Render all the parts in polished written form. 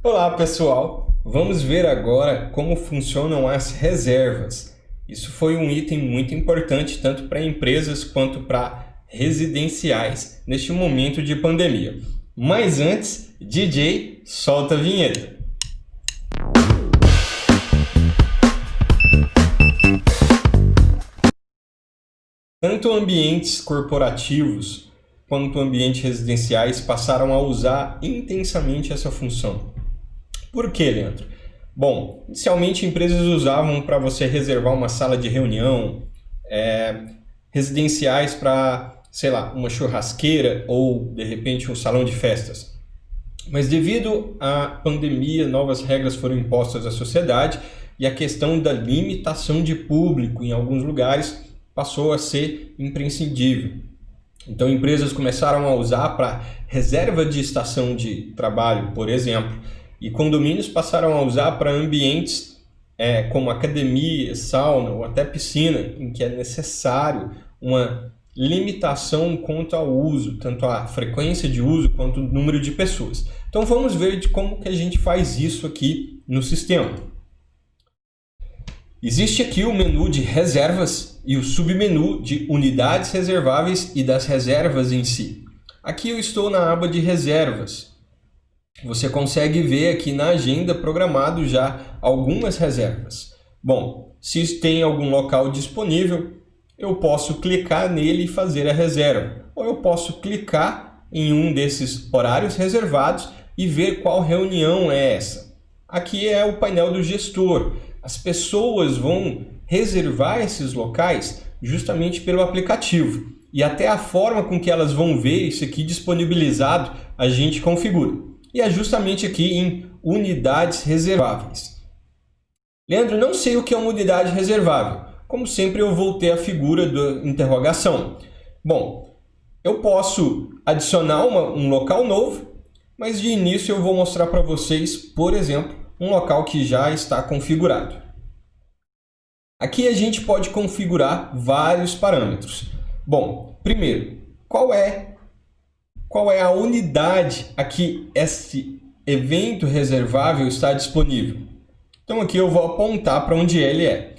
Olá pessoal, vamos ver agora como funcionam as reservas. Isso foi um item muito importante tanto para empresas quanto para residenciais neste momento de pandemia. Mas antes, DJ, solta a vinheta. Tanto ambientes corporativos quanto ambientes residenciais passaram a usar intensamente essa função. Por que, Leandro? Bom, inicialmente empresas usavam para você reservar uma sala de reunião, residenciais para, sei lá, uma churrasqueira ou, de repente, um salão de festas. Mas devido à pandemia, novas regras foram impostas à sociedade e a questão da limitação de público em alguns lugares passou a ser imprescindível. Então, empresas começaram a usar para reserva de estação de trabalho, por exemplo, e condomínios passaram a usar para ambientes como academia, sauna ou até piscina, em que é necessário uma limitação quanto ao uso, tanto a frequência de uso quanto o número de pessoas. Então vamos ver de como que a gente faz isso aqui no sistema. Existe aqui o menu de reservas e o submenu de unidades reserváveis e das reservas em si. Aqui eu estou na aba de reservas. Você consegue ver aqui na agenda programado já algumas reservas. Bom, se tem algum local disponível, eu posso clicar nele e fazer a reserva. Ou eu posso clicar em um desses horários reservados e ver qual reunião é essa. Aqui é o painel do gestor. As pessoas vão reservar esses locais justamente pelo aplicativo. E até a forma com que elas vão ver isso aqui disponibilizado, a gente configura. E é justamente aqui em unidades reserváveis. Leandro, não sei o que é uma unidade reservável. Como sempre, eu vou ter a figura da interrogação. Bom, eu posso adicionar um local novo, mas de início eu vou mostrar para vocês, por exemplo, um local que já está configurado. Aqui a gente pode configurar vários parâmetros. Bom, primeiro, qual é a unidade a que esse evento reservável está disponível? Então aqui eu vou apontar para onde ele é.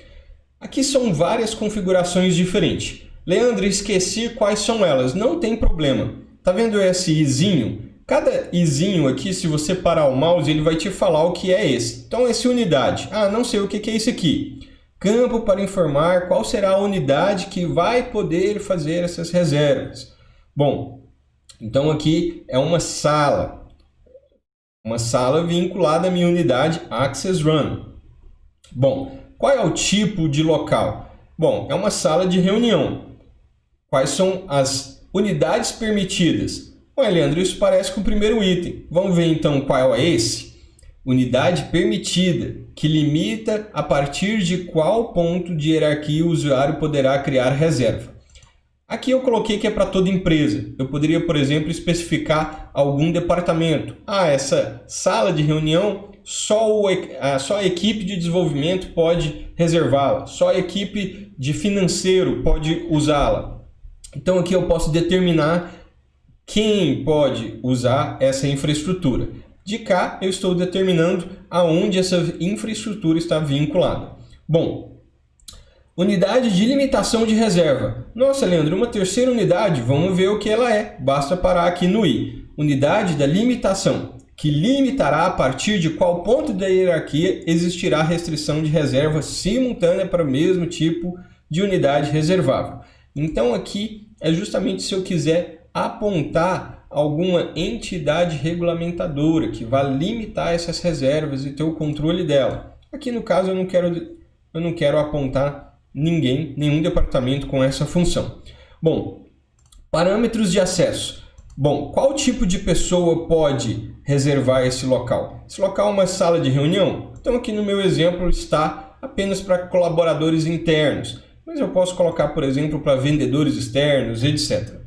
Aqui são várias configurações diferentes. Leandro, esqueci quais são elas. Não tem problema. Tá vendo esse izinho? Cada izinho aqui, se você parar o mouse, ele vai te falar o que é esse. Então, essa unidade. Ah, não sei o que é isso aqui. Campo para informar qual será a unidade que vai poder fazer essas reservas. Bom, então aqui é uma sala. Uma sala vinculada à minha unidade Access Run. Bom, qual é o tipo de local? Bom, é uma sala de reunião. Quais são as unidades permitidas? Ué, Leandro, isso parece com o primeiro item. Vamos ver então qual é esse? Unidade permitida, que limita a partir de qual ponto de hierarquia o usuário poderá criar reserva. Aqui eu coloquei que é para toda empresa. Eu poderia, por exemplo, especificar algum departamento. Ah, essa sala de reunião, só a equipe de desenvolvimento pode reservá-la. Só a equipe de financeiro pode usá-la. Então aqui eu posso determinar quem pode usar essa infraestrutura. De cá, eu estou determinando aonde essa infraestrutura está vinculada. Bom, unidade de limitação de reserva. Nossa, Leandro, uma terceira unidade, vamos ver o que ela é. Basta parar aqui no i. Unidade da limitação, que limitará a partir de qual ponto da hierarquia existirá restrição de reserva simultânea para o mesmo tipo de unidade reservável. Então aqui é justamente se eu quiser apontar alguma entidade regulamentadora que vai limitar essas reservas e ter o controle dela. Aqui no caso eu não quero apontar nenhum departamento com essa função. Bom, parâmetros de acesso. Bom, qual tipo de pessoa pode reservar esse local? Esse local é uma sala de reunião? Então aqui no meu exemplo está apenas para colaboradores internos, mas eu posso colocar, por exemplo, para vendedores externos, etc.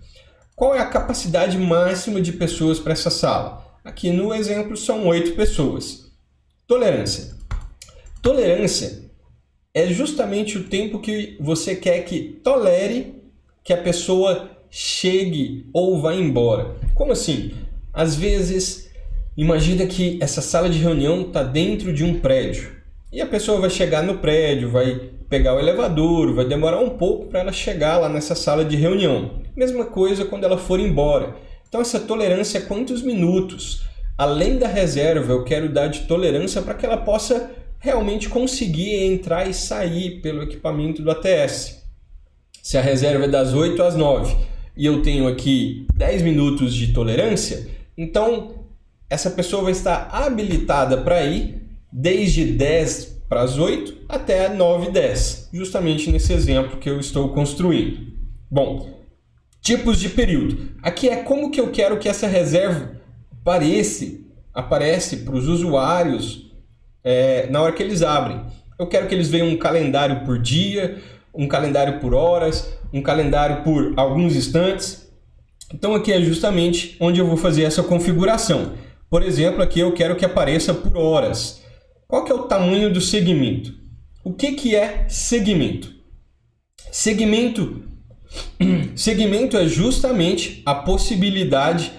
Qual é a capacidade máxima de pessoas para essa sala? Aqui no exemplo são 8 pessoas. Tolerância. Tolerância é justamente o tempo que você quer que tolere que a pessoa chegue ou vá embora. Como assim? Às vezes Imagina que essa sala de reunião está dentro de um prédio. E a pessoa vai chegar no prédio, vai pegar o elevador, vai demorar um pouco para ela chegar lá nessa sala de reunião. Mesma coisa quando ela for embora. Então essa tolerância é quantos minutos? Além da reserva, eu quero dar de tolerância para que ela possa realmente conseguir entrar e sair pelo equipamento do ATS. Se a reserva é das 8 às 9 e eu tenho aqui 10 minutos de tolerância, então essa pessoa vai estar habilitada para ir desde 10 para as 8 até 9 e 10, justamente nesse exemplo que eu estou construindo. Bom, tipos de período. Aqui é como que eu quero que essa reserva aparece para os usuários na hora que eles abrem. Eu quero que eles vejam um calendário por dia, um calendário por horas, um calendário por alguns instantes. Então aqui é justamente onde eu vou fazer essa configuração. Por exemplo, aqui eu quero que apareça por horas. Qual que é o tamanho do segmento? O que é segmento? Segmento é justamente a possibilidade,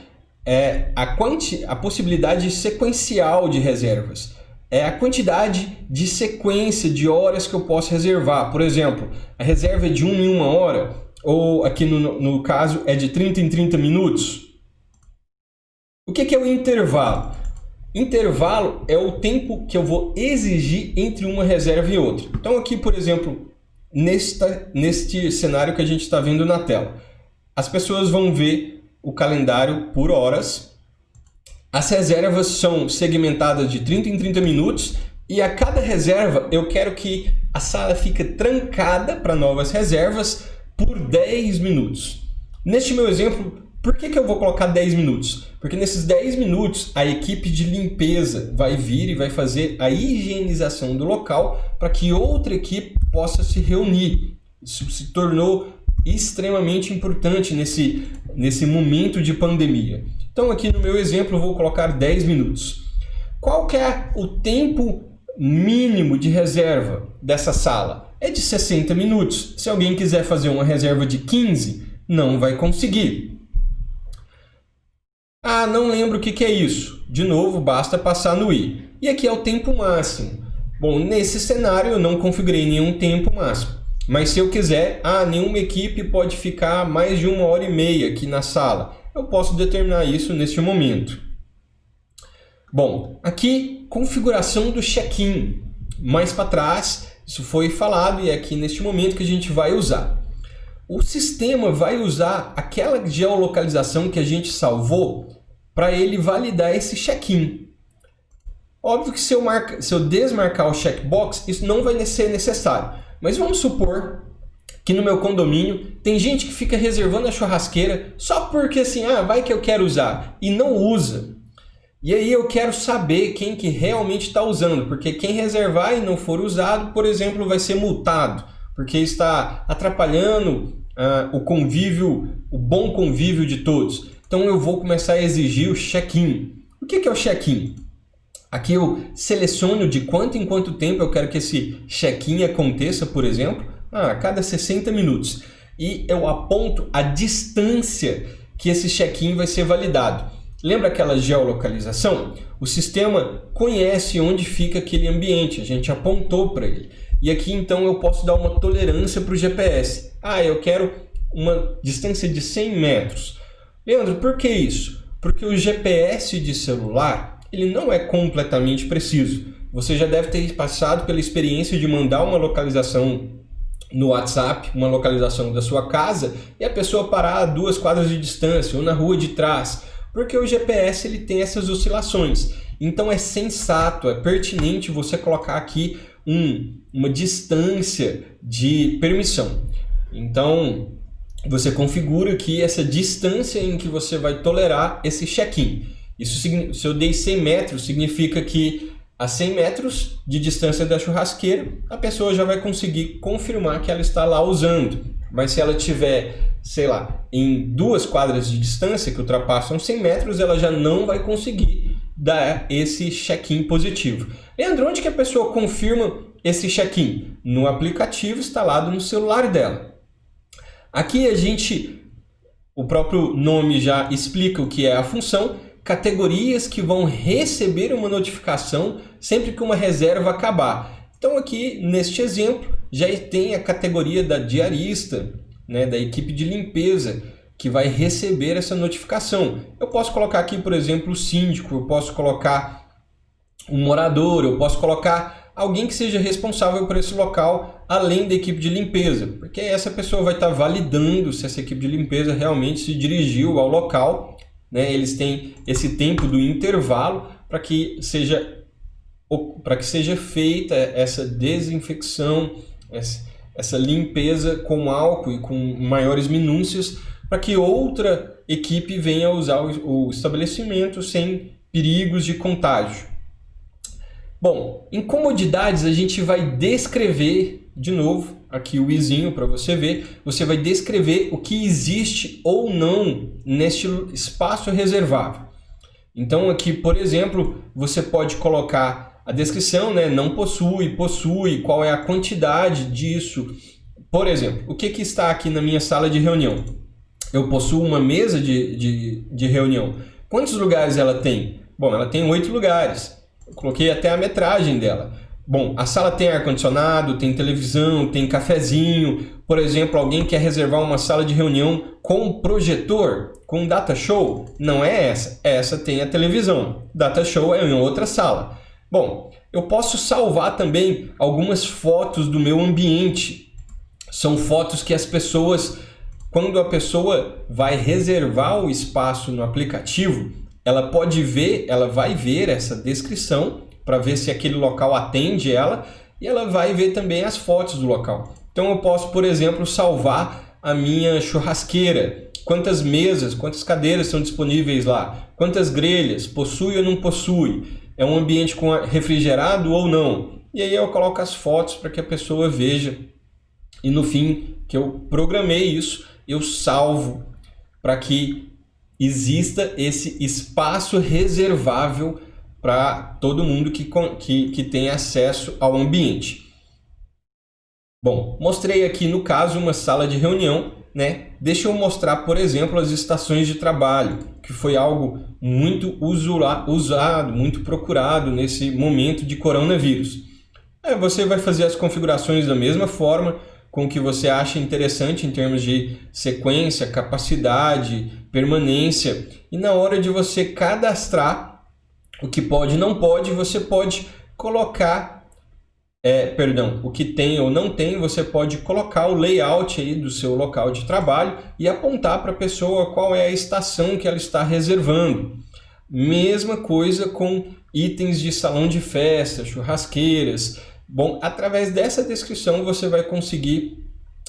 a possibilidade sequencial de reservas. É a quantidade de sequência de horas que eu posso reservar. Por exemplo, a reserva é de 1 em 1 hora, ou aqui no caso é de 30 em 30 minutos. O que é o intervalo? Intervalo é o tempo que eu vou exigir entre uma reserva e outra. Então aqui, por exemplo, neste cenário que a gente está vendo na tela, as pessoas vão ver o calendário por horas. As reservas são segmentadas de 30 em 30 minutos e a cada reserva eu quero que a sala fique trancada para novas reservas por 10 minutos. Neste meu exemplo, por que eu vou colocar 10 minutos? Porque nesses 10 minutos a equipe de limpeza vai vir e vai fazer a higienização do local para que outra equipe possa se reunir. Isso se tornou extremamente importante nesse momento de pandemia. Então aqui no meu exemplo eu vou colocar 10 minutos. Qual que é o tempo mínimo de reserva dessa sala? É de 60 minutos. Se alguém quiser fazer uma reserva de 15, não vai conseguir. Ah, não lembro o que é isso. De novo, basta passar no i. E aqui é o tempo máximo. Bom, nesse cenário eu não configurei nenhum tempo máximo. Mas se eu quiser, nenhuma equipe pode ficar mais de 1h30 aqui na sala. Eu posso determinar isso neste momento. Bom, aqui, configuração do check-in. Mais para trás, isso foi falado e é aqui neste momento que a gente vai usar. O sistema vai usar aquela geolocalização que a gente salvou para ele validar esse check-in. Óbvio que se eu desmarcar o checkbox, isso não vai ser necessário. Mas vamos supor que no meu condomínio tem gente que fica reservando a churrasqueira só porque assim, vai que eu quero usar e não usa. E aí eu quero saber quem que realmente está usando, porque quem reservar e não for usado, por exemplo, vai ser multado, porque está atrapalhando o convívio, o bom convívio de todos. Então eu vou começar a exigir o check-in. O que é o check-in? Aqui eu seleciono de quanto em quanto tempo eu quero que esse check-in aconteça, por exemplo, a cada 60 minutos. E eu aponto a distância que esse check-in vai ser validado. Lembra aquela geolocalização? O sistema conhece onde fica aquele ambiente, a gente apontou para ele. E aqui então eu posso dar uma tolerância para o GPS. Eu quero uma distância de 100 metros. Leandro, por que isso? Porque o GPS de celular ele não é completamente preciso. Você já deve ter passado pela experiência de mandar uma localização no WhatsApp, uma localização da sua casa, e a pessoa parar a 2 quadras de distância ou na rua de trás, porque o GPS ele tem essas oscilações. Então é sensato, é pertinente você colocar aqui uma distância de permissão. Então você configura aqui essa distância em que você vai tolerar esse check-in. Isso, se eu dei 100 metros, significa que a 100 metros de distância da churrasqueira, a pessoa já vai conseguir confirmar que ela está lá usando. Mas se ela tiver, sei lá, em 2 quadras de distância, que ultrapassam 100 metros, ela já não vai conseguir dar esse check-in positivo. Leandro, onde que a pessoa confirma esse check-in? No aplicativo instalado no celular dela. Aqui o próprio nome já explica o que é a função. categorias que vão receber uma notificação sempre que uma reserva acabar. Então aqui neste exemplo já tem a categoria da diarista, né, da equipe de limpeza, que vai receber essa notificação. Eu posso colocar aqui, por exemplo, o síndico, eu posso colocar um morador, eu posso colocar alguém que seja responsável por esse local, além da equipe de limpeza, porque essa pessoa vai estar validando se essa equipe de limpeza realmente se dirigiu ao local, né? Eles têm esse tempo do intervalo para que seja feita essa desinfecção, essa limpeza com álcool e com maiores minúcias, para que outra equipe venha usar o estabelecimento sem perigos de contágio. Bom, em comodidades a gente vai descrever, de novo, aqui o izinho para você ver, você vai descrever o que existe ou não neste espaço reservável. Então aqui, por exemplo, você pode colocar a descrição, né? Não possui, possui, qual é a quantidade disso. Por exemplo, o que está aqui na minha sala de reunião? Eu possuo uma mesa de reunião. Quantos lugares ela tem? Bom, ela tem 8 lugares. Eu coloquei até a metragem dela. Bom, a sala tem ar-condicionado, tem televisão, tem cafezinho. Por exemplo, alguém quer reservar uma sala de reunião com projetor, com data show? Não é essa. Essa tem a televisão. Data show é em outra sala. Bom, eu posso salvar também algumas fotos do meu ambiente. São fotos que as pessoas, quando a pessoa vai reservar o espaço no aplicativo, ela pode ver, ela vai ver essa descrição para ver se aquele local atende ela e ela vai ver também as fotos do local. Então eu posso, por exemplo, salvar a minha churrasqueira. Quantas mesas, quantas cadeiras são disponíveis lá? Quantas grelhas? Possui ou não possui? É um ambiente com refrigerado ou não? E aí eu coloco as fotos para que a pessoa veja. E no fim que eu programei isso, eu salvo para que exista esse espaço reservável para todo mundo que tem acesso ao ambiente. Bom, mostrei aqui no caso uma sala de reunião, né? Deixa eu mostrar, por exemplo, as estações de trabalho, que foi algo muito usado, muito procurado nesse momento de coronavírus. Você vai fazer as configurações da mesma forma, com o que você acha interessante em termos de sequência, capacidade, permanência. E na hora de você cadastrar o que pode e não pode, você pode colocar, o que tem ou não tem, você pode colocar o layout aí do seu local de trabalho e apontar para a pessoa qual é a estação que ela está reservando. Mesma coisa com itens de salão de festa, churrasqueiras. Bom, através dessa descrição você vai conseguir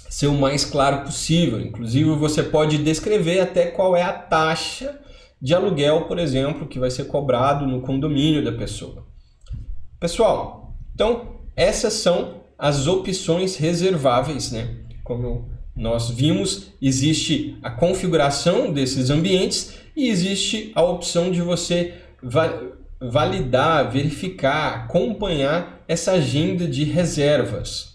ser o mais claro possível. Inclusive você pode descrever até qual é a taxa de aluguel, por exemplo, que vai ser cobrado no condomínio da pessoa. Pessoal, então essas são as opções reserváveis, né? Como nós vimos, existe a configuração desses ambientes e existe a opção de você validar, verificar, acompanhar essa agenda de reservas.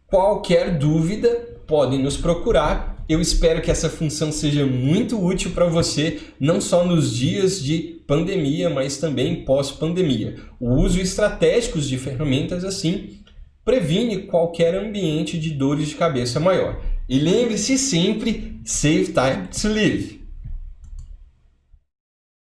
Qualquer dúvida, podem nos procurar. Eu espero que essa função seja muito útil para você, não só nos dias de pandemia, mas também pós-pandemia. O uso estratégico de ferramentas assim previne qualquer ambiente de dores de cabeça maior. E lembre-se sempre, save time to live.